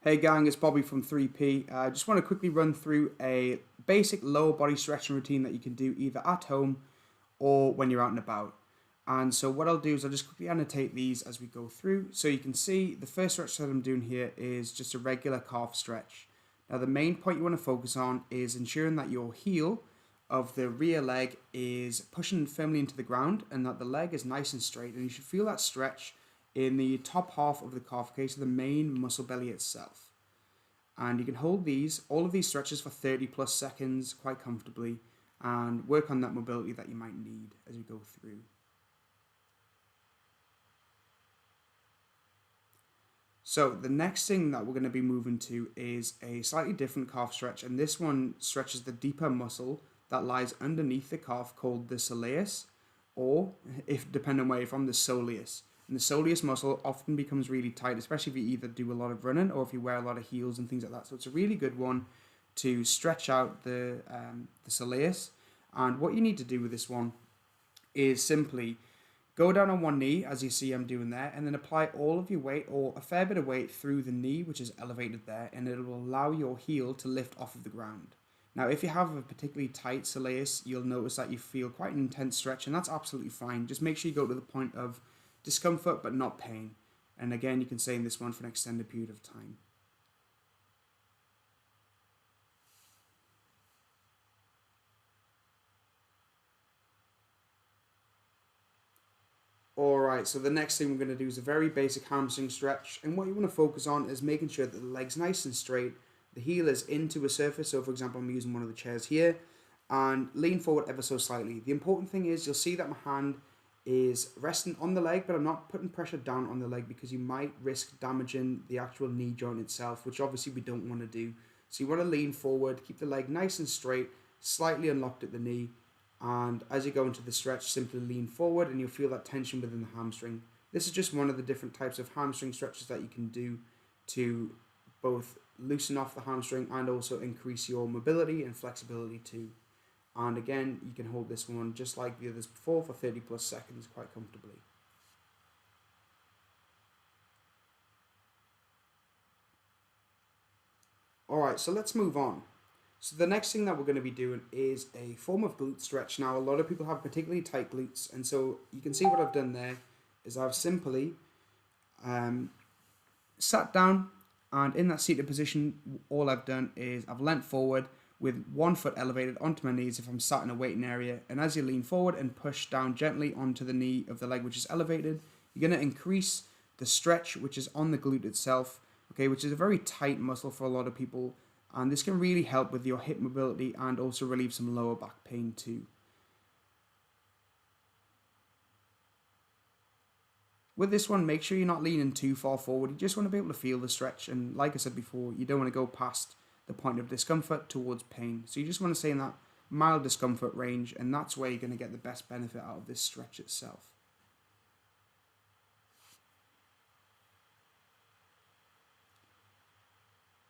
Hey gang, it's Bobby from 3P. I just want to quickly run through a basic lower body stretching routine that you can do either at home or when you're out and about. And so what I'll do is I'll just quickly annotate these as we go through. So you can see the first stretch that I'm doing here is just a regular calf stretch. Now the main point you want to focus on is ensuring that your heel of the rear leg is pushing firmly into the ground and that the leg is nice and straight, and you should feel that stretch in the top half of the calf, okay, so the main muscle belly itself. And you can hold all of these stretches for 30 plus seconds quite comfortably and work on that mobility that you might need as we go through. So the next thing that we're going to be moving to is a slightly different calf stretch, and this one stretches the deeper muscle that lies underneath the calf called the soleus, or if depending on where you're from, the soleus. And the soleus muscle often becomes really tight, especially if you either do a lot of running or if you wear a lot of heels and things like that. So it's a really good one to stretch out the soleus. And what you need to do with this one is simply go down on one knee, as you see I'm doing there, and then apply all of your weight or a fair bit of weight through the knee, which is elevated there, and it will allow your heel to lift off of the ground. Now, if you have a particularly tight soleus, you'll notice that you feel quite an intense stretch, and that's absolutely fine. Just make sure you go to the point of discomfort but not pain. And again, you can stay in this one for an extended period of time. Alright, so the next thing we're going to do is a very basic hamstring stretch, and what you want to focus on is making sure that the leg's nice and straight, the heel is into a surface. So for example, I'm using one of the chairs here, and lean forward ever so slightly. The important thing is you'll see that my hand is resting on the leg, but I'm not putting pressure down on the leg because you might risk damaging the actual knee joint itself, which obviously we don't want to do. So you want to lean forward, keep the leg nice and straight, slightly unlocked at the knee, and as you go into the stretch, simply lean forward and you'll feel that tension within the hamstring. This is just one of the different types of hamstring stretches that you can do to both loosen off the hamstring and also increase your mobility and flexibility too. And again, you can hold this one just like the others before for 30 plus seconds quite comfortably. Alright, so let's move on. So the next thing that we're going to be doing is a form of glute stretch. Now, a lot of people have particularly tight glutes, and so you can see what I've done there is I've simply sat down, and in that seated position, all I've done is I've leant forward with one foot elevated onto my knees if I'm sat in a waiting area, and as you lean forward and push down gently onto the knee of the leg which is elevated, you're going to increase the stretch which is on the glute itself, okay, which is a very tight muscle for a lot of people, and this can really help with your hip mobility and also relieve some lower back pain too. With this one, make sure you're not leaning too far forward. You just want to be able to feel the stretch, and like I said before, you don't want to go past the point of discomfort towards pain. So you just want to stay in that mild discomfort range, and that's where you're going to get the best benefit out of this stretch itself.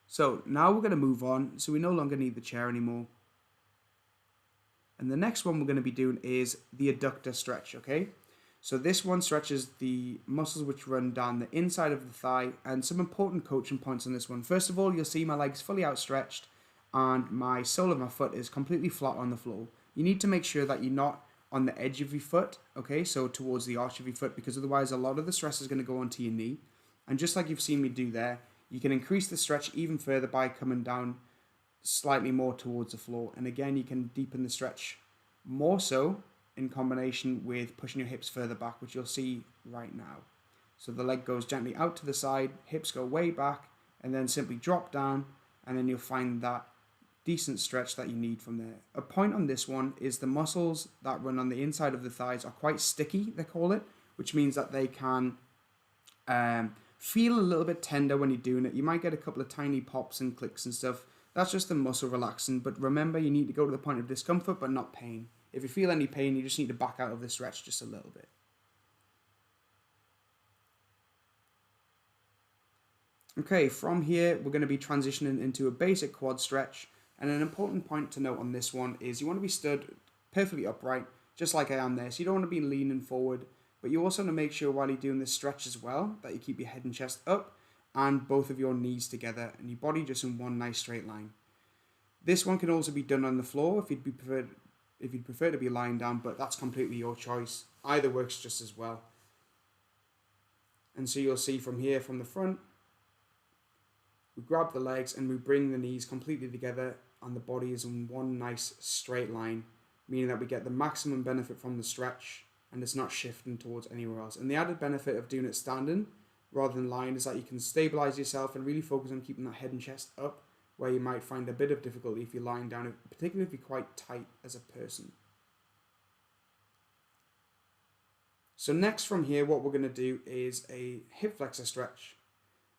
So now we're going to move on, so we no longer need the chair anymore. And the next one we're going to be doing is the adductor stretch, okay? So this one stretches the muscles which run down the inside of the thigh, and some important coaching points on this one. First of all, you'll see my legs fully outstretched and my sole of my foot is completely flat on the floor. You need to make sure that you're not on the edge of your foot, okay, so towards the arch of your foot, because otherwise a lot of the stress is going to go onto your knee. And just like you've seen me do there, you can increase the stretch even further by coming down slightly more towards the floor. And again, you can deepen the stretch more so in combination with pushing your hips further back, which you'll see right now. So the leg goes gently out to the side, hips go way back, and then simply drop down, and then you'll find that decent stretch that you need from there. A point on this one is the muscles that run on the inside of the thighs are quite sticky, they call it, which means that they can feel a little bit tender when you're doing it. You might get a couple of tiny pops and clicks and stuff. That's just the muscle relaxing, but remember, you need to go to the point of discomfort but not pain. If you feel any pain, you just need to back out of the stretch just a little bit. Okay, from here, we're going to be transitioning into a basic quad stretch. And an important point to note on this one is you want to be stood perfectly upright, just like I am there. So you don't want to be leaning forward, but you also want to make sure while you're doing this stretch as well, that you keep your head and chest up and both of your knees together and your body just in one nice straight line. This one can also be done on the floor if you'd prefer to be lying down, but that's completely your choice. Either works just as well. And so you'll see from here, from the front, we grab the legs and we bring the knees completely together and the body is in one nice straight line, meaning that we get the maximum benefit from the stretch and it's not shifting towards anywhere else. And the added benefit of doing it standing rather than lying is that you can stabilize yourself and really focus on keeping that head and chest up, where you might find a bit of difficulty if you're lying down, particularly if you're quite tight as a person. So next from here, what we're going to do is a hip flexor stretch.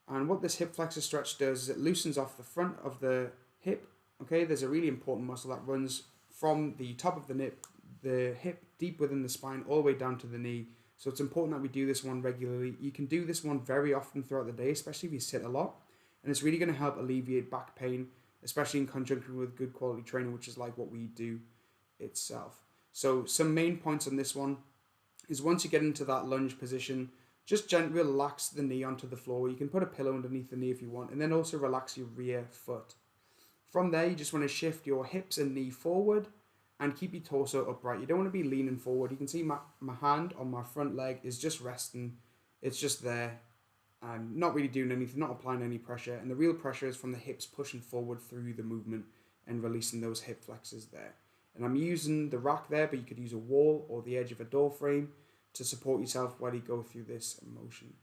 And what this hip flexor stretch does is it loosens off the front of the hip. Okay, there's a really important muscle that runs from the top of the hip deep within the spine all the way down to the knee. So it's important that we do this one regularly. You can do this one very often throughout the day, especially if you sit a lot. And it's really going to help alleviate back pain, especially in conjunction with good quality training, which is like what we do itself. So some main points on this one is once you get into that lunge position, just gently relax the knee onto the floor. You can put a pillow underneath the knee if you want, and then also relax your rear foot. From there, you just want to shift your hips and knee forward and keep your torso upright. You don't want to be leaning forward. You can see my hand on my front leg is just resting. It's just there. I'm not really doing anything, not applying any pressure. And the real pressure is from the hips pushing forward through the movement and releasing those hip flexors there. And I'm using the rack there, but you could use a wall or the edge of a door frame to support yourself while you go through this motion.